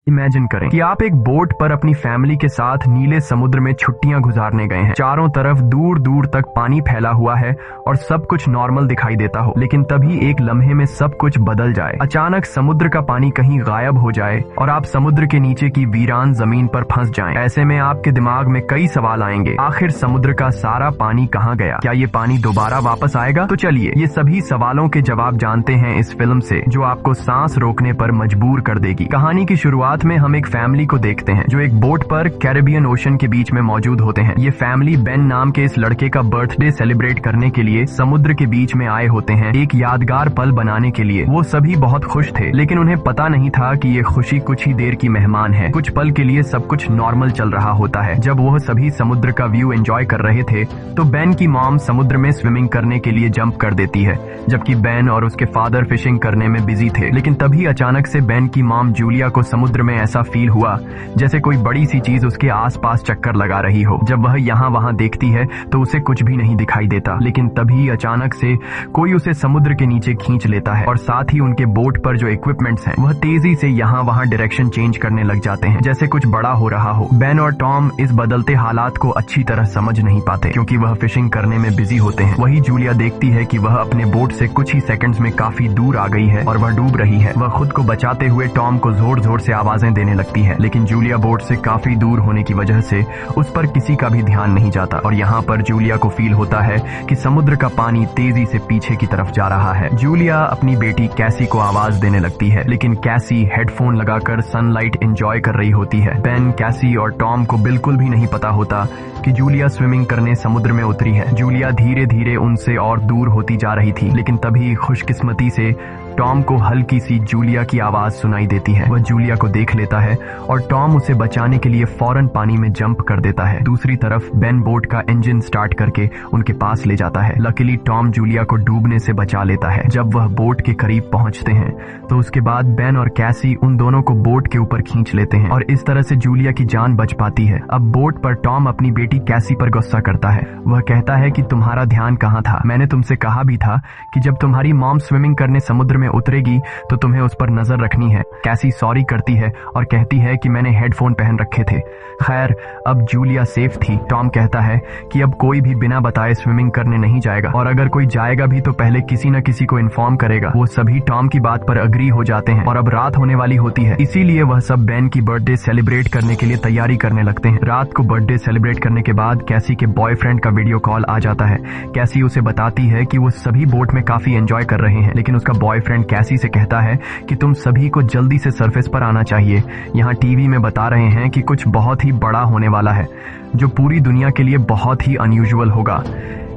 Imagine करें कि आप एक बोट पर अपनी फैमिली के साथ नीले समुद्र में छुट्टियां गुजारने गए हैं। चारों तरफ दूर दूर तक पानी फैला हुआ है और सब कुछ नॉर्मल दिखाई देता हो, लेकिन तभी एक लम्हे में सब कुछ बदल जाए। अचानक समुद्र का पानी कहीं गायब हो जाए और आप समुद्र के नीचे की वीरान जमीन पर फंस जाएं। ऐसे में आपके दिमाग में कई सवाल आएंगे। आखिर समुद्र का सारा पानी कहाँ गया? क्या ये पानी दोबारा वापस आएगा? तो चलिए ये सभी सवालों के जवाब जानते हैं इस फिल्म से, जो आपको सांस रोकने पर मजबूर कर देगी। कहानी की शुरुआत में हम एक फैमिली को देखते हैं जो एक बोट पर कैरेबियन ओशन के बीच में मौजूद होते हैं। ये फैमिली बेन नाम के इस लड़के का बर्थडे सेलिब्रेट करने के लिए समुद्र के बीच में आए होते हैं, एक यादगार पल बनाने के लिए। वो सभी बहुत खुश थे, लेकिन उन्हें पता नहीं था कि ये खुशी कुछ ही देर की मेहमान है। कुछ पल के लिए सब कुछ नॉर्मल चल रहा होता है। जब वह सभी समुद्र का व्यू एंजॉय कर रहे थे तो बेन की मॉम समुद्र में स्विमिंग करने के लिए जंप कर देती है, जबकि बेन और उसके फादर फिशिंग करने में बिजी थे। लेकिन तभी अचानक से बेन की मॉम जूलिया को समुद्र में ऐसा फील हुआ जैसे कोई बड़ी सी चीज उसके आसपास चक्कर लगा रही हो। जब वह यहाँ वहाँ देखती है तो उसे कुछ भी नहीं दिखाई देता, लेकिन तभी अचानक से कोई उसे समुद्र के नीचे खींच लेता है और साथ ही उनके बोट पर जो इक्विपमेंट्स हैं वह तेजी से यहाँ वहाँ डायरेक्शन चेंज करने लग जाते हैं, जैसे कुछ बड़ा हो रहा हो। बेन और टॉम इस बदलते हालात को अच्छी तरह समझ नहीं पाते क्योंकि वह फिशिंग करने में बिजी होते हैं। वही जूलिया देखती है कि वह अपने बोट से कुछ ही सेकंड्स में काफी दूर आ गई है और वह डूब रही है। वह खुद को बचाते हुए टॉम को जोर जोर से आवाजें देने लगती है, लेकिन जूलिया बोट से काफी दूर होने की वजह से उस पर किसी का भी ध्यान नहीं जाता और यहाँ पर जूलिया को फील होता है कि समुद्र का पानी तेजी से पीछे की तरफ जा रहा है। जूलिया अपनी बेटी कैसी को आवाज देने लगती है, लेकिन कैसी हेडफोन लगाकर सनलाइट एंजॉय कर रही होती है। बेन, कैसी और टॉम को बिल्कुल भी नहीं पता होता कि जूलिया स्विमिंग करने समुद्र में उतरी है। जूलिया धीरे धीरे उनसे और दूर होती जा रही थी, लेकिन तभी खुशकिस्मती से टॉम को हल्की सी जूलिया की आवाज सुनाई देती है। वह जूलिया को देख लेता है और टॉम उसे बचाने के लिए फौरन पानी में जंप कर देता है। दूसरी तरफ बेन बोट का इंजन स्टार्ट करके उनके पास ले जाता है। लकीली टॉम जूलिया को डूबने से बचा लेता है। जब वह बोट के करीब पहुंचते हैं तो उसके बाद बेन और कैसी उन दोनों को बोट के ऊपर खींच लेते हैं और इस तरह से जूलिया की जान बच पाती है। अब बोट पर टॉम अपनी बेटी कैसी पर गुस्सा करता है। वह कहता है कि तुम्हारा ध्यान कहाँ था? मैंने तुमसे कहा भी था कि जब तुम्हारी मॉम स्विमिंग करने समुद्र में उतरेगी तो तुम्हें उस पर नजर रखनी है। कैसी सॉरी करती है और कहती है कि मैंने हेडफोन पहन रखे थे। खैर, अब जूलिया सेफ थी। टॉम कहता है कि अब कोई भी बिना बताए स्विमिंग करने नहीं जाएगा और अगर कोई जाएगा भी तो पहले किसी न किसी को इन्फॉर्म करेगा। वो सभी टॉम की बात पर अग्री हो जाते हैं और अब रात होने वाली होती है, इसीलिए वह सब बेन की बर्थडे सेलिब्रेट करने के लिए तैयारी करने लगते हैं। रात को बर्थडे सेलिब्रेट करने के बाद कैसी के बॉयफ्रेंड का वीडियो कॉल आ जाता है। कैसी उसे बताती है कि वो सभी बोट में काफी एंजॉय कर रहे हैं, लेकिन उसका बॉयफ्रेंड कैसी से कहता है कि तुम सभी को जल्दी से सरफेस पर आना चाहिए। यहाँ टीवी में बता रहे हैं कि कुछ बहुत ही बड़ा होने वाला है जो पूरी दुनिया के लिए बहुत ही अनयूजुअल होगा।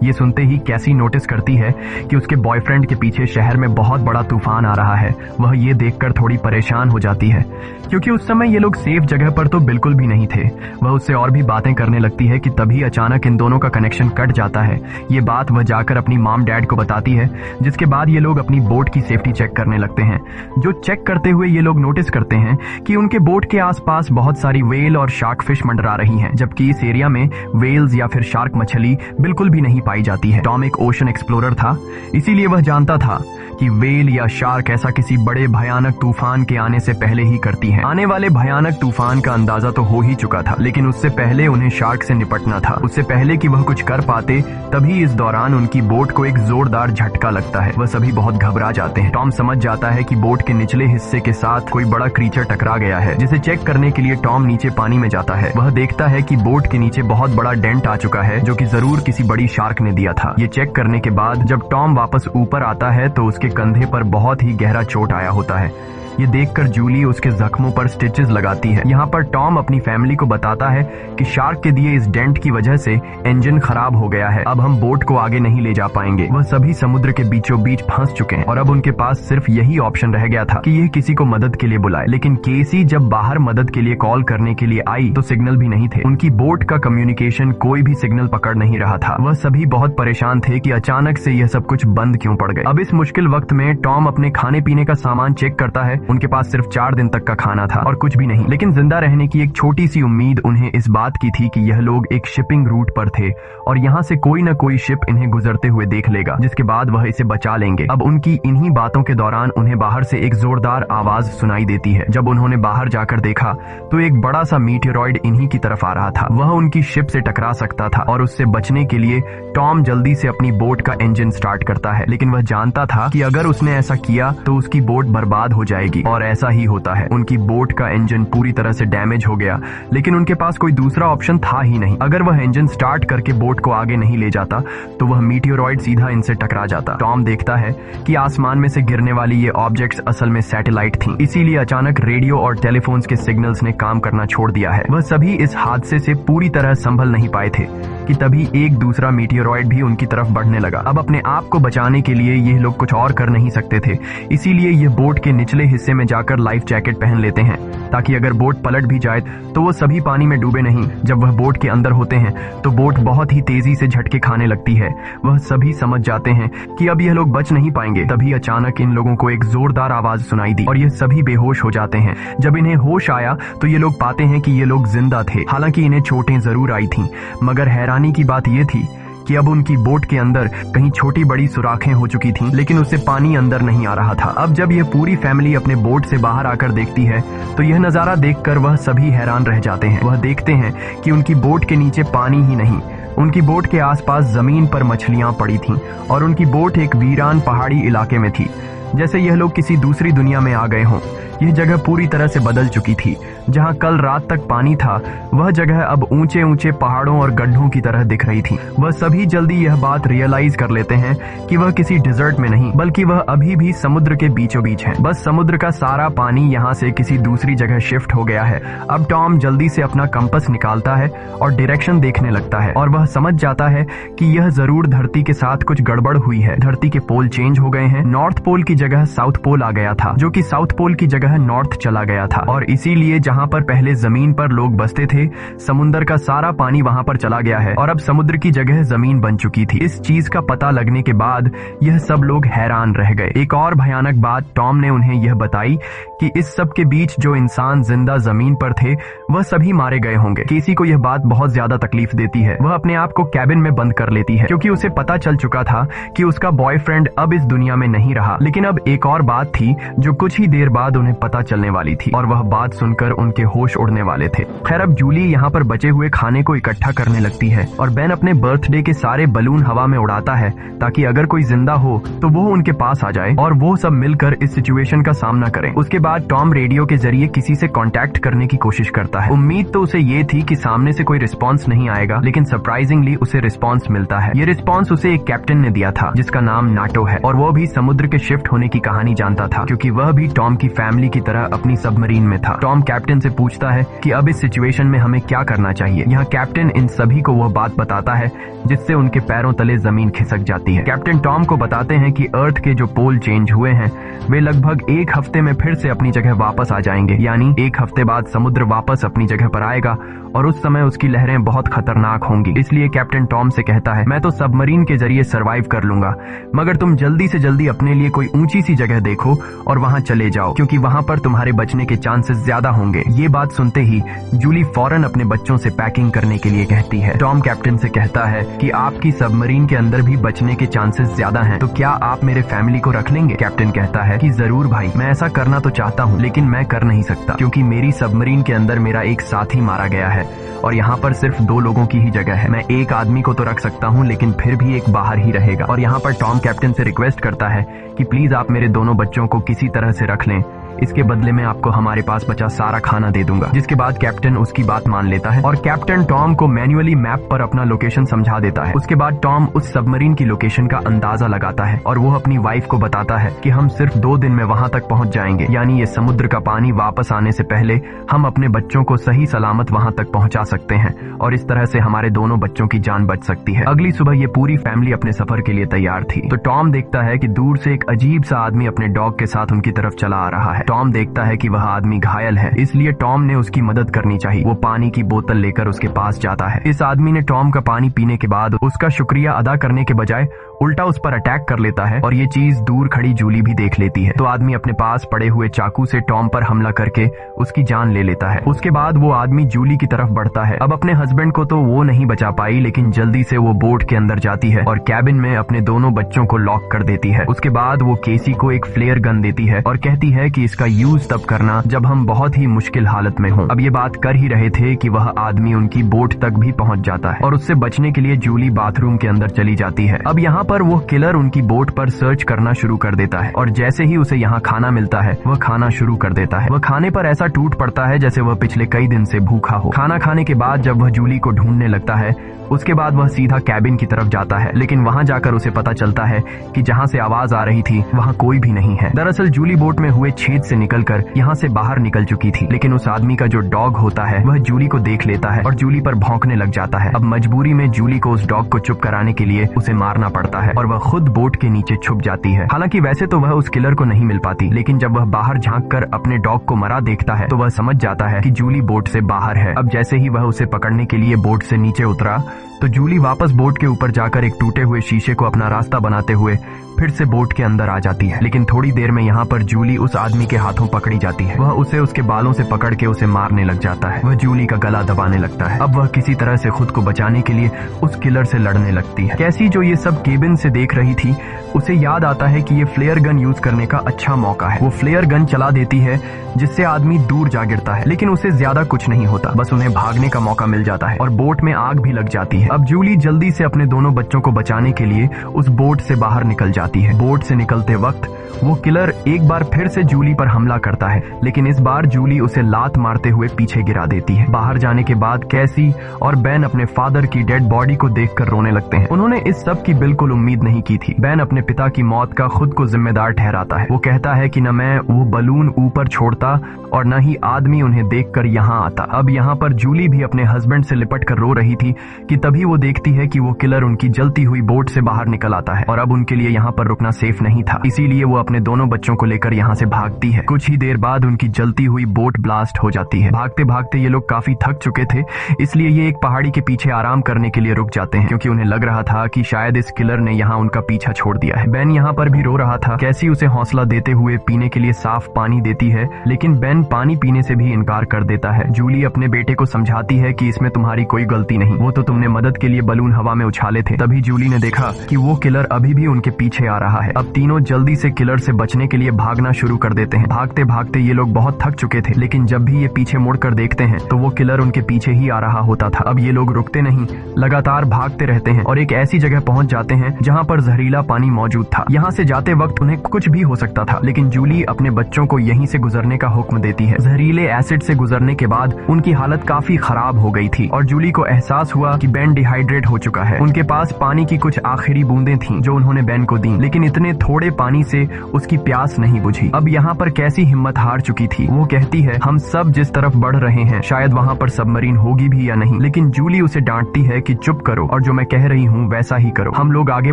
ये सुनते ही कैसी नोटिस करती है कि उसके बॉयफ्रेंड के पीछे शहर में बहुत बड़ा तूफान आ रहा है। वह ये देखकर थोड़ी परेशान हो जाती है क्योंकि उस समय ये लोग सेफ जगह पर तो बिल्कुल भी नहीं थे। वह उससे और भी बातें करने लगती है कि तभी अचानक इन दोनों का कनेक्शन कट जाता है। ये बात वह जाकर अपनी मॉम डैड को बताती है, जिसके बाद ये लोग अपनी बोट की सेफ्टी चेक करने लगते हैं। जो चेक करते हुए ये लोग नोटिस करते हैं कि उनके बोट के आसपास बहुत सारी वेल और शार्क फिश मंडरा रही हैं, जबकि इस एरिया में वेल्स या फिर शार्क मछली बिल्कुल भी नहीं पाई जाती है। टॉम एक ओशन एक्सप्लोरर था, इसीलिए वह जानता था कि वेल या शार्क ऐसा किसी बड़े भयानक तूफान के आने से पहले ही करती हैं। आने वाले भयानक तूफान का अंदाजा तो हो ही चुका था, लेकिन उससे पहले उन्हें शार्क से निपटना था। उससे पहले कि वह कुछ कर पाते तभी इस दौरान उनकी बोट को एक जोरदार झटका लगता है। वह सभी बहुत घबरा जाते हैं। टॉम समझ जाता है कि बोट के निचले हिस्से के साथ कोई बड़ा क्रीचर टकरा गया है, जिसे चेक करने के लिए टॉम नीचे पानी में जाता है। वह देखता है कि बोट के नीचे बहुत बड़ा डेंट आ चुका है, जो कि जरूर किसी बड़ी शार्क ने दिया था। ये चेक करने के बाद जब टॉम वापस ऊपर आता है तो उसके कंधे पर बहुत ही गहरा चोट आया होता है। ये देखकर जूली उसके जख्मों पर स्टिचेस लगाती है। यहाँ पर टॉम अपनी फैमिली को बताता है कि शार्क के दिए इस डेंट की वजह से इंजन खराब हो गया है, अब हम बोट को आगे नहीं ले जा पाएंगे। वह सभी समुद्र के बीचों बीच फंस चुके हैं और अब उनके पास सिर्फ यही ऑप्शन रह गया था कि यह किसी को मदद के लिए बुलाए। लेकिन केसी जब बाहर मदद के लिए कॉल करने के लिए आई तो सिग्नल भी नहीं थे। उनकी बोट का कम्युनिकेशन कोई भी सिग्नल पकड़ नहीं रहा था। वह सभी बहुत परेशान थे कि अचानक से यह सब कुछ बंद क्यों पड़ गए। अब इस मुश्किल वक्त में टॉम अपने खाने पीने का सामान चेक करता है उनके पास सिर्फ 4 दिन तक का खाना था और कुछ भी नहीं, लेकिन जिंदा रहने की एक छोटी सी उम्मीद उन्हें इस बात की थी कि यह लोग एक शिपिंग रूट पर थे और यहाँ से कोई न कोई शिप इन्हें गुजरते हुए देख लेगा, जिसके बाद वह इसे बचा लेंगे। अब उनकी इन्हीं बातों के दौरान उन्हें बाहर से एक जोरदार आवाज सुनाई देती है। जब उन्होंने बाहर जाकर देखा तो एक बड़ा सा मीटियोरॉइड इन्हीं की तरफ आ रहा था। वह उनकी शिप से टकरा सकता था और उससे बचने के लिए टॉम जल्दी से अपनी बोट का इंजन स्टार्ट करता है, लेकिन वह जानता था कि अगर उसने ऐसा किया तो उसकी बोट बर्बाद हो जाएगी और ऐसा ही होता है। उनकी बोट का इंजन पूरी तरह से डैमेज हो गया, लेकिन उनके पास कोई दूसरा ऑप्शन था ही नहीं। अगर वह इंजन स्टार्ट करके बोट को आगे नहीं ले जाता तो वह मीटियोरॉइड सीधा इनसे टकरा जाता। टॉम देखता है कि आसमान में से गिरने वाली ये ऑब्जेक्ट्स असल में सैटेलाइट थीं, इसीलिए अचानक रेडियो और टेलीफोन्स के सिग्नल्स ने काम करना छोड़ दिया है। वह सभी इस हादसे से पूरी तरह संभल नहीं पाए थे कि तभी एक दूसरा मीटियोरॉइड भी उनकी तरफ बढ़ने लगा। अब अपने आप को बचाने के लिए ये लोग कुछ और कर नहीं सकते थे, इसीलिए ये बोट के निचले हिस्से में जाकर लाइफ जैकेट पहन लेते हैं ताकि अगर बोट पलट भी जाए तो वो सभी पानी में डूबे नहीं। जब वह बोट के अंदर होते हैं तो बोट बहुत ही तेजी से झटके खाने लगती है। वह सभी समझ जाते हैं कि अब यह लोग बच नहीं पाएंगे। तभी अचानक इन लोगों को एक जोरदार आवाज सुनाई दी और ये सभी बेहोश हो जाते हैं। जब इन्हें होश आया तो ये लोग पाते हैं कि ये लोग जिंदा थे। हालांकि इन्हें चोटें जरूर आई थीं, मगर हैरानी की बात यह थी कि अब उनकी बोट के अंदर कहीं छोटी बड़ी सुराखें हो चुकी थीं, लेकिन उससे पानी अंदर नहीं आ रहा था। अब जब यह पूरी फैमिली अपने बोट से बाहर आकर देखती है तो यह नजारा देखकर वह सभी हैरान रह जाते हैं। वह देखते हैं कि उनकी बोट के नीचे पानी ही नहीं, उनकी बोट के आसपास जमीन पर मछलियां पड़ी थीं और उनकी बोट एक वीरान पहाड़ी इलाके में थी, जैसे यह लोग किसी दूसरी दुनिया में आ गए हों। यह जगह पूरी तरह से बदल चुकी थी। जहां कल रात तक पानी था वह जगह अब ऊंचे ऊंचे पहाड़ों और गड्ढों की तरह दिख रही थी। वह सभी जल्दी यह बात रियलाइज कर लेते हैं कि वह किसी डिजर्ट में नहीं बल्कि वह अभी भी समुद्र के बीचों बीच है। बस समुद्र का सारा पानी यहाँ से किसी दूसरी जगह शिफ्ट हो गया है। अब टॉम जल्दी से अपना कंपास निकालता है और डायरेक्शन देखने लगता है और वह समझ जाता है कि यह जरूर धरती के साथ कुछ गड़बड़ हुई है। धरती के पोल चेंज हो गए हैं। नॉर्थ पोल की जगह साउथ पोल आ गया था, जो कि साउथ पोल की जगह नॉर्थ चला गया था और इसीलिए जहां पर पहले जमीन पर लोग बसते थे समुद्र का सारा पानी वहां पर चला गया है और अब समुद्र की जगह जमीन बन चुकी थी। इस चीज का पता लगने के बाद यह सब लोग हैरान रह गए। एक और भयानक बात टॉम ने उन्हें यह बताई कि इस सब के बीच जो इंसान जिंदा जमीन पर थे वह सभी मारे गए होंगे। केसी को यह बात बहुत ज्यादा तकलीफ देती है। वह अपने आप को कैबिन में बंद कर लेती है क्योंकि उसे पता चल चुका था कि उसका बॉयफ्रेंड अब इस दुनिया में नहीं रहा। लेकिन अब एक और बात थी जो कुछ ही देर बाद उन्हें पता चलने वाली थी और वह बात सुनकर उनके होश उड़ने वाले थे। खैर अब जूली यहाँ पर बचे हुए खाने को इकट्ठा करने लगती है और बेन अपने बर्थडे के सारे बलून हवा में उड़ाता है ताकि अगर कोई जिंदा हो तो वो उनके पास आ जाए और वो सब मिलकर इस सिचुएशन का सामना करें। उसके बाद टॉम रेडियो के जरिए किसी से कांटेक्ट करने की कोशिश करता है। उम्मीद तो उसे ये थी कि सामने से कोई रिस्पॉन्स नहीं आएगा, लेकिन सरप्राइजिंगली उसे रिस्पॉन्स मिलता है। ये रिस्पॉन्स उसे एक कैप्टन ने दिया था जिसका नाम नाटो है और वो भी समुद्र के शिफ्ट होने की कहानी जानता था क्योंकि वह भी टॉम की फैमिली की तरह अपनी सबमरीन में था। टॉम कैप्टन से पूछता है कि अब इस सिचुएशन में हमें क्या करना चाहिए। यहाँ कैप्टन इन सभी को वह बात बताता है जिससे उनके पैरों तले जमीन खिसक जाती है। कैप्टन टॉम को बताते हैं कि अर्थ के जो पोल चेंज हुए हैं वे लगभग 1 हफ्ते में फिर से अपनी जगह वापस आ जाएंगे, यानी 1 हफ्ते बाद समुद्र वापस अपनी जगह पर आएगा और उस समय उसकी लहरें बहुत खतरनाक होंगी। इसलिए कैप्टन टॉम से कहता है मैं तो सबमरीन के जरिए सरवाइव कर लूंगा, मगर तुम जल्दी से जल्दी अपने लिए कोई ऊंची सी जगह देखो और वहां चले जाओ क्योंकि वहां पर तुम्हारे बचने के चांसेस ज्यादा होंगे। ये बात सुनते ही जूली फौरन अपने बच्चों से पैकिंग करने के लिए कहती है। टॉम कैप्टन से कहता है कि आपकी सबमरीन के अंदर भी बचने के चांसेस ज्यादा हैं, तो क्या आप मेरे फैमिली को रख लेंगे? कैप्टन कहता है कि जरूर भाई, मैं ऐसा करना तो चाहता हूँ लेकिन मैं कर नहीं सकता क्योंकि मेरी सबमरीन के अंदर मेरा एक साथी मारा गया है और यहाँ पर सिर्फ 2 लोगों की ही जगह है। मैं एक आदमी को तो रख सकता हूँ लेकिन फिर भी एक बाहर ही रहेगा। और यहाँ पर टॉम कैप्टन से रिक्वेस्ट करता है कि प्लीज आप मेरे दोनों बच्चों को किसी तरह से रख लें, इसके बदले में आपको हमारे पास बचा सारा खाना दे दूंगा। जिसके बाद कैप्टन उसकी बात मान लेता है और कैप्टन टॉम को मैन्युअली मैप पर अपना लोकेशन समझा देता है। उसके बाद टॉम उस सबमरीन की लोकेशन का अंदाजा लगाता है और वो अपनी वाइफ को बताता है कि हम सिर्फ 2 दिन में वहां तक पहुंच जाएंगे, यानी ये समुद्र का पानी वापस आने से पहले हम अपने बच्चों को सही सलामत वहां तक पहुंचा सकते हैं और इस तरह से हमारे दोनों बच्चों की जान बच सकती है। अगली सुबह ये पूरी फैमिली अपने सफर के लिए तैयार थी तो टॉम देखता है कि दूर से एक अजीब सा आदमी अपने डॉग के साथ उनकी तरफ चला आ रहा है। टॉम देखता है कि वह आदमी घायल है, इसलिए टॉम ने उसकी मदद करनी चाहिए। वो पानी की बोतल लेकर उसके पास जाता है। इस आदमी ने टॉम का पानी पीने के बाद उसका शुक्रिया अदा करने के बजाय उल्टा उस पर अटैक कर लेता है और ये चीज दूर खड़ी जूली भी देख लेती है। तो आदमी अपने पास पड़े हुए चाकू से टॉम पर हमला करके उसकी जान ले लेता है। उसके बाद वो आदमी जूली की तरफ बढ़ता है। अब अपने हस्बैंड को तो वो नहीं बचा पाई, लेकिन जल्दी से वो बोट के अंदर जाती है और कैबिन में अपने दोनों बच्चों को लॉक कर देती है। उसके बाद वो केसी को एक फ्लेयर गन देती है और कहती है कि इसका यूज तब करना जब हम बहुत ही मुश्किल हालत में हों। अब ये बात कर ही रहे थे कि वह आदमी उनकी बोट तक भी पहुंच जाता है और उससे बचने के लिए जूली बाथरूम के अंदर चली जाती है। अब यहाँ पर वो किलर उनकी बोट पर सर्च करना शुरू कर देता है और जैसे ही उसे यहाँ खाना मिलता है वह खाना शुरू कर देता है। वह खाने पर ऐसा टूट पड़ता है जैसे वह पिछले कई दिन से भूखा हो। खाना खाने के बाद जब वह जूली को ढूंढने लगता है, उसके बाद वह सीधा कैबिन की तरफ जाता है, लेकिन वहां जाकर उसे पता चलता है कि जहां से आवाज आ रही थी वहां कोई भी नहीं है। दरअसल जूली बोट में हुए छेद से निकलकर यहां से बाहर निकल चुकी थी, लेकिन उस आदमी का जो डॉग होता है वह जूली को देख लेता है और जूली पर भौंकने लग जाता है। अब मजबूरी में जूली को उस डॉग को चुप कराने के लिए उसे मारना पड़ता है और वह खुद बोट के नीचे छुप जाती है। हालांकि वैसे तो वह उस किलर को नहीं मिल पाती, लेकिन जब वह बाहर झांक कर अपने डॉग को मरा देखता है तो वह समझ जाता है कि जूली बोट से बाहर है। अब जैसे ही वह उसे पकड़ने के लिए बोट से नीचे उतरा तो जूली वापस बोट के ऊपर जाकर एक टूटे हुए शीशे को अपना रास्ता बनाते हुए फिर से बोट के अंदर आ जाती है। लेकिन थोड़ी देर में यहाँ पर जूली उस आदमी के हाथों पकड़ी जाती है। वह उसे उसके बालों से पकड़ के उसे मारने लग जाता है। वह जूली का गला दबाने लगता है। अब वह किसी तरह से खुद को बचाने के लिए उस किलर से लड़ने लगती है। कैसी जो ये सब केबिन से देख रही थी, उसे याद आता है कि ये फ्लेयर गन यूज करने का अच्छा मौका है। वो फ्लेयर गन चला देती है जिससे आदमी दूर जा गिरता है, लेकिन उसे ज्यादा कुछ नहीं होता, बस उन्हें भागने का मौका मिल जाता है और बोट में आग भी लग जाती है। अब जूली जल्दी से अपने दोनों बच्चों को बचाने के लिए उस बोट से बाहर निकल जाती है। बोट से निकलते वक्त वो किलर एक बार फिर से जूली पर हमला करता है, लेकिन इस बार जूली उसे लात मारते हुए पीछे गिरा देती है। बाहर जाने के बाद कैसी और बेन अपने फादर की डेड बॉडी को देखकर रोने लगते हैं। उन्होंने इस सब की बिल्कुल उम्मीद नहीं की थी। बेन अपने पिता की मौत का खुद को जिम्मेदार ठहराता है। वो कहता है कि न मैं वो बलून ऊपर छोड़ता और न ही आदमी उन्हें देखकर यहाँ आता। अब यहाँ पर जूली भी अपने हस्बैंड से लिपट कर रो रही थी कि तभी वो देखती है कि वो किलर उनकी जलती हुई बोट से बाहर निकल आता है और अब उनके लिए यहाँ पर रुकना सेफ नहीं था, इसीलिए वो अपने दोनों बच्चों को लेकर यहाँ से भागती है। कुछ ही देर बाद उनकी जलती हुई बोट ब्लास्ट हो जाती है। भागते भागते ये लोग काफी थक चुके थे, इसलिए ये एक पहाड़ी के पीछे आराम करने के लिए रुक जाते हैं, क्योंकि उन्हें लग रहा था कि शायद इस किलर ने यहाँ उनका पीछा छोड़ दिया है। बेन यहाँ पर भी रो रहा था। कैसी उसे हौसला देते हुए पीने के लिए साफ पानी देती है, लेकिन बेन पानी पीने से भी इनकार कर देता है। जूली अपने बेटे को समझाती है कि इसमें तुम्हारी कोई गलती नहीं, वो तो तुमने मदद के लिए बलून हवा में उछाले थे। तभी जूली ने देखा कि वो किलर अभी भी उनके पीछे आ रहा है। अब तीनों जल्दी से किलर से बचने के लिए भागना शुरू कर देते हैं। भागते भागते ये लोग बहुत थक चुके थे, लेकिन जब भी ये पीछे मुड़कर देखते हैं तो वो किलर उनके पीछे ही आ रहा होता था। अब ये लोग रुकते नहीं, लगातार भागते रहते हैं और एक ऐसी जगह पहुंच जाते हैं जहां पर जहरीला पानी मौजूद था। यहाँ से जाते वक्त उन्हें कुछ भी हो सकता था, लेकिन जूली अपने बच्चों को यहीं से गुजरने का हुक्म देती है। जहरीले एसिड से गुजरने के बाद उनकी हालत काफी खराब हो गई थी और जूली को एहसास हुआ कि बेन डिहाइड्रेट हो चुका है। उनके पास पानी की कुछ आखिरी बूंदें थीं जो उन्होंने बेन को दी, लेकिन इतने थोड़े पानी से उसकी प्यास नहीं बुझी। अब यहाँ पर कैसी हिम्मत हार चुकी थी। वो कहती है हम सब जिस तरफ बढ़ रहे हैं शायद वहाँ पर सबमरीन होगी भी या नहीं, लेकिन जूली उसे डांटती है कि चुप करो और जो मैं कह रही हूँ वैसा ही करो। हम लोग आगे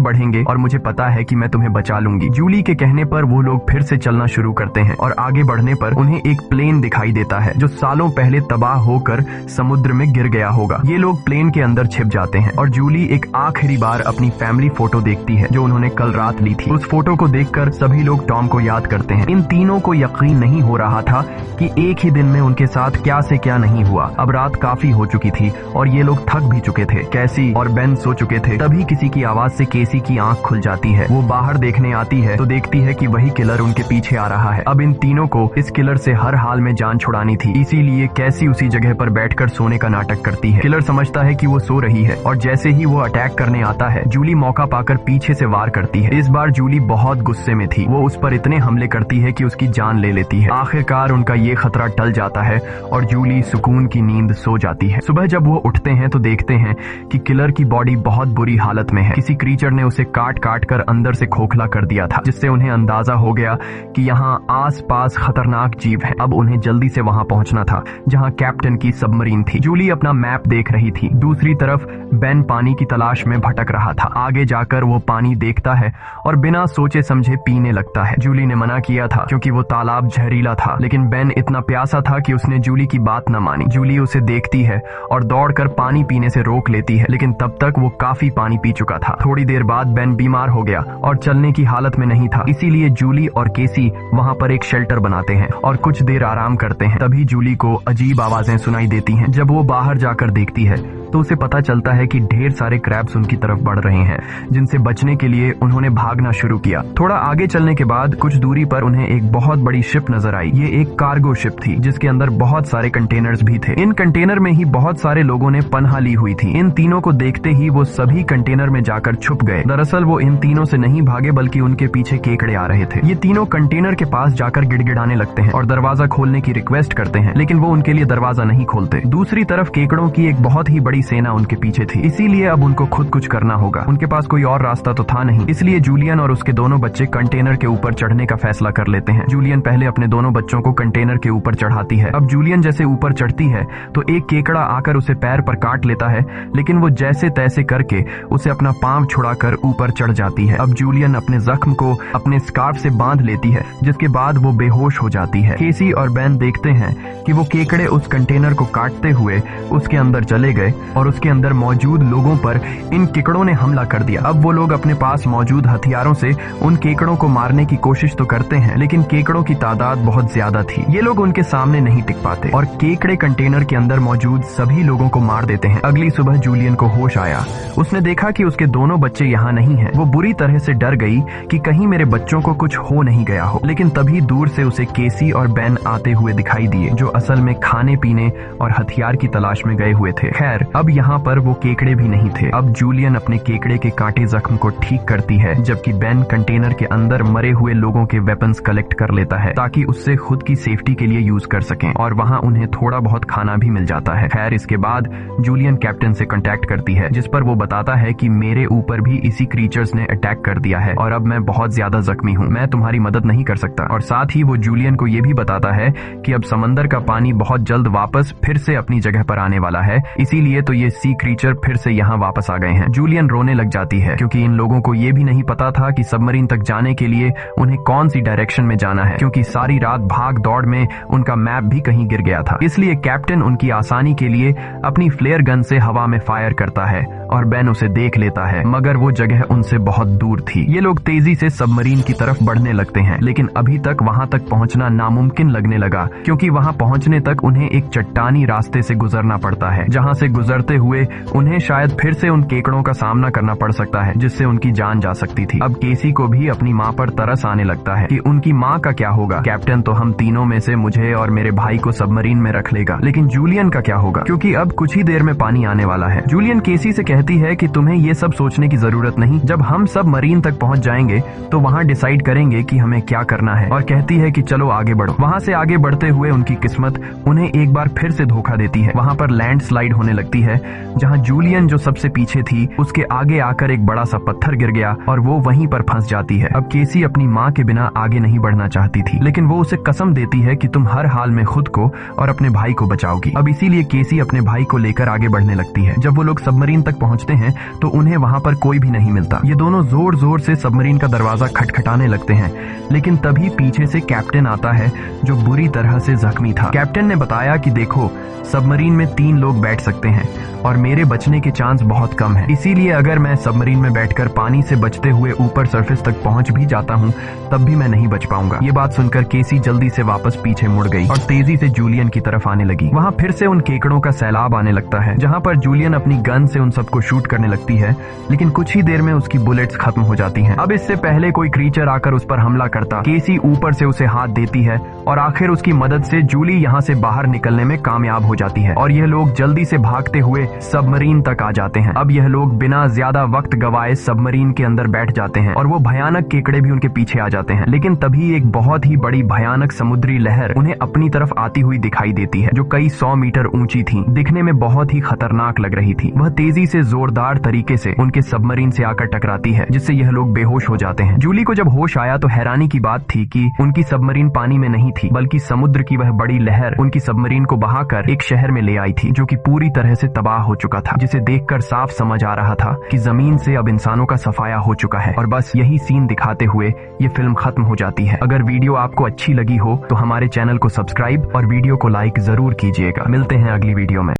बढ़ेंगे और मुझे पता है कि मैं तुम्हें बचा लूंगी। जूली के कहने पर वो लोग फिर से चलना शुरू करते हैं और आगे बढ़ने पर उन्हें एक प्लेन दिखाई देता है जो सालों पहले तबाह होकर समुद्र में गिर गया होगा। ये लोग प्लेन के अंदर छिप जाते हैं और जूली एक आखिरी बार अपनी फैमिली फोटो देखती है जो उन्होंने कल रात ली थी। उस फोटो को देखकर सभी लोग टॉम को याद करते हैं। इन तीनों को यकीन नहीं हो रहा था कि एक ही दिन में उनके साथ क्या से क्या नहीं हुआ। अब रात काफी हो चुकी थी और ये लोग थक भी चुके थे। कैसी और बेन सो चुके थे। तभी किसी की आवाज से केसी की आंख खुल जाती है। वो बाहर देखने आती है तो देखती है कि वही किलर उनके पीछे आ रहा है। अब इन तीनों को इस किलर से हर हाल में जान छुड़ानी थी, इसीलिए कैसी उसी जगह पर बैठकर सोने का नाटक करती है। किलर समझता है कि वो सो रही है और जैसे ही वो अटैक करने आता है जूली मौका पाकर पीछे से वार करती है। इस बार जूली बहुत गुस्से में थी। वो उस पर इतने हमले करती है कि उसकी जान ले लेती है। आखिरकार उनका ये खतरा टल जाता है और जूली सुकून की नींद सो जाती है। सुबह जब वो उठते हैं तो देखते हैं कि किलर की बॉडी बहुत बुरी हालत में है। किसी क्रीचर ने उसे काट काट कर अंदर से खोखला कर दिया था, जिससे उन्हें अंदाजा हो गया कि यहाँ आसपास खतरनाक जीव हैं। अब उन्हें जल्दी से वहां पहुंचना था जहां कैप्टन की सबमरीन थी। जूली अपना मैप देख रही थी। दूसरी तरफ बेन पानी की तलाश में भटक रहा था। आगे जाकर वो पानी देखता है और बिना सोचे समझे पीने लगता है। जूली ने मना किया था क्योंकि वो तालाब जहरीला था, लेकिन बेन इतना प्यासा था कि उसने जूली की बात न मानी। जूली उसे देखती है और दौड़कर पानी पीने से रोक लेती है, लेकिन तब तक वो काफी पानी पी चुका था। थोड़ी देर बाद बेन बीमार हो गया और चलने की हालत में नहीं था, इसीलिए जूली और केसी वहां पर एक शेल्टर बनाते हैं और कुछ देर आराम करते हैं। तभी जूली को अजीब आवाजें सुनाई देती हैं। जब वो बाहर जाकर देखती है तो उसे पता चलता है कि ढेर सारे क्रैब्स उनकी तरफ बढ़ रहे हैं, जिनसे बचने के लिए उन्होंने भागना शुरू किया। थोड़ा आगे चलने के बाद कुछ दूरी पर उन्हें एक बहुत बड़ी शिप नजर आई। ये एक कार्गो शिप थी जिसके अंदर बहुत सारे कंटेनर्स भी थे। इन कंटेनर में ही बहुत सारे लोगों ने पनाह ली हुई थी। इन तीनों को देखते ही वो सभी कंटेनर में जाकर छुप गए। दरअसल वो इन तीनों से नहीं भागे, बल्कि उनके पीछे केकड़े आ रहे थे। ये तीनों कंटेनर के पास जाकर गिड़गिड़ाने लगते हैं और दरवाजा खोलने की रिक्वेस्ट करते हैं, लेकिन वो उनके लिए दरवाजा नहीं खोलते। दूसरी तरफ केकड़ों की एक बहुत ही बड़ी सेना उनके पीछे थी, इसीलिए अब उनको खुद कुछ करना होगा। उनके पास कोई और रास्ता तो था नहीं, इसलिए जूलियन और उसके दोनों बच्चे कंटेनर के ऊपर चढ़ने का फैसला कर लेते हैं। जूलियन पहले अपने दोनों बच्चों को कंटेनर के ऊपर चढ़ाती है। अब जूलियन जैसे ऊपर चढ़ती है तो एक केकड़ा आकर उसे पैर पर काट लेता है, लेकिन वो जैसे तैसे करके उसे अपना पांव छुड़ाकर ऊपर चढ़ जाती है। अब जूलियन अपने जख्म को अपने स्कार्फ से बांध लेती है, जिसके बाद वो बेहोश हो जाती है। केसी और बेन देखते हैं कि वो केकड़े उस कंटेनर को काटते हुए उसके अंदर चले गए और उसके अंदर मौजूद लोगों पर इन केकड़ों ने हमला कर दिया। अब वो लोग अपने पास मौजूद हथियारों से उन केकड़ों को मारने की कोशिश तो करते हैं, लेकिन केकड़ों की तादाद बहुत ज्यादा थी। ये लोग उनके सामने नहीं टिक पाते और केकड़े कंटेनर के अंदर मौजूद सभी लोगों को मार देते हैं। अगली सुबह जूलियन को होश आया। उसने देखा कि उसके दोनों बच्चे यहाँ नहीं हैं। वो बुरी तरह से डर गई कि कहीं मेरे बच्चों को कुछ हो नहीं गया हो, लेकिन तभी दूर से उसे केसी और बेन आते हुए दिखाई दिए, जो असल में खाने पीने और हथियार की तलाश में गए हुए थे। खैर, अब यहाँ पर वो केकड़े भी नहीं थे। अब जूलियन अपने केकड़े के काटे जख्म को ठीक करती है, जबकि बेन कंटेनर के अंदर मरे हुए लोगों के वेपन्स कलेक्ट कर लेता है ताकि उससे खुद की सेफ्टी के लिए यूज कर सकें, और वहाँ उन्हें थोड़ा बहुत खाना भी मिल जाता है। खैर, इसके बाद जूलियन कैप्टन से कांटेक्ट करती है, जिस पर वो बताता है कि मेरे ऊपर भी इसी क्रीचर्स ने अटैक कर दिया है और अब मैं बहुत ज्यादा जख्मी हूँ, मैं तुम्हारी मदद नहीं कर सकता। और साथ ही वो जूलियन को ये भी बताता है कि अब समंदर का पानी बहुत जल्द वापस फिर से अपनी जगह पर आने वाला है, इसीलिए तो ये सी क्रीचर फिर से यहाँ वापस आ गए हैं। जूलियन रोने लग जाती है क्योंकि इन लोगों को ये भी नहीं पता था कि सबमरीन तक जाने के लिए उन्हें कौन सी डायरेक्शन में जाना है, क्योंकि सारी रात भाग दौड़ में उनका मैप भी कहीं गिर गया था। इसलिए कैप्टन उनकी आसानी के लिए अपनी फ्लेयर गन से हवा में फायर करता है और बेन उसे देख लेता है, मगर वो जगह उनसे बहुत दूर थी। ये लोग तेजी से सबमरीन की तरफ बढ़ने लगते हैं, लेकिन अभी तक वहां तक पहुंचना नामुमकिन लगने लगा, क्योंकि वहां पहुंचने तक उन्हें एक चट्टानी रास्ते से गुजरना पड़ता है, जहां से गुजरते हुए उन्हें शायद फिर से उन केकड़ों का सामना करना पड़ सकता है, जिससे उनकी जान जा सकती थी। अब केसी को भी अपनी माँ पर तरस आने लगता है कि उनकी माँ का क्या होगा। कैप्टन तो हम तीनों में से मुझे और मेरे भाई को सबमरीन में रख लेगा, लेकिन जूलियन का क्या होगा, क्योंकि अब कुछ ही देर में पानी आने वाला है। जूलियन केसी से कहती है कि तुम्हें ये सब सोचने की जरूरत नहीं, जब हम सब मरीन तक पहुंच जाएंगे तो वहां डिसाइड करेंगे कि हमें क्या करना है, और कहती है कि चलो आगे बढ़ो। वहां से आगे बढ़ते हुए उनकी किस्मत उन्हें एक बार फिर से धोखा देती है। वहां पर लैंडस्लाइड होने लगती है, जहां जूलियन जो सबसे पीछे थी उसके आगे आकर एक बड़ा सा पत्थर गिर गया और वो वहीं पर फंस जाती है। अब केसी अपनी माँ के बिना आगे नहीं बढ़ना चाहती थी, लेकिन वो उसे कसम देती है कि तुम हर हाल में खुद को और अपने भाई को बचाओगी। अब इसीलिए केसी अपने भाई को लेकर आगे बढ़ने लगती है। जब वो लोग सबमरीन तक पहुंचते हैं तो उन्हें वहां पर कोई भी नहीं मिलता। ये दोनों जोर जोर से सबमरीन का दरवाजा खटखटाने लगते हैं, लेकिन तभी पीछे से कैप्टन आता है, जो बुरी तरह से जख्मी था। कैप्टन ने बताया कि देखो, सबमरीन में 3 लोग बैठ सकते हैं और मेरे बचने के चांस बहुत कम है, इसीलिए अगर मैं सबमरीन में बैठकर पानी से बचते हुए ऊपर सरफेस तक पहुंच भी जाता हूं, तब भी मैं नहीं बच पाऊंगा। ये बात सुनकर केसी जल्दी से वापस पीछे मुड़ गई और तेजी से जूलियन की तरफ आने लगी। वहां फिर से उन केकड़ों का सैलाब आने लगता है, जहां पर जूलियन अपनी गन से उन सबको शूट करने लगती है, लेकिन कुछ ही देर में उसकी बुलेट्स खत्म हो जाती हैं। अब इससे पहले कोई क्रीचर आकर उस पर हमला करता, केसी ऊपर से उसे हाथ देती है और आखिर उसकी मदद से जूली यहाँ से बाहर निकलने में कामयाब हो जाती है और यह लोग जल्दी से भागते हुए सबमरीन तक आ जाते हैं। अब यह लोग बिना ज्यादा वक्त गवाए सबमरीन के अंदर बैठ जाते हैं और वो भयानक केकड़े भी उनके पीछे आ जाते हैं, लेकिन तभी एक बहुत ही बड़ी भयानक समुद्री लहर उन्हें अपनी तरफ आती हुई दिखाई देती है, जो कई 100 मीटर ऊंची थी, दिखने में बहुत ही खतरनाक लग रही थी। वह तेजी से जोरदार तरीके से उनके सबमरीन से आकर टकराती है, जिससे यह लोग बेहोश हो जाते हैं। जूली को जब होश आया तो हैरानी की बात थी कि उनकी सबमरीन पानी में नहीं थी, बल्कि समुद्र की वह बड़ी लहर उनकी सबमरीन को बहाकर एक शहर में ले आई थी, जो कि पूरी तरह से तबाह हो चुका था, जिसे देखकर साफ समझ आ रहा था कि जमीन से अब इंसानों का सफाया हो चुका है। और बस यही सीन दिखाते हुए ये फिल्म खत्म हो जाती है। अगर वीडियो आपको अच्छी लगी हो तो हमारे चैनल को सब्सक्राइब और वीडियो को लाइक जरूर कीजिएगा। मिलते हैं अगली वीडियो में।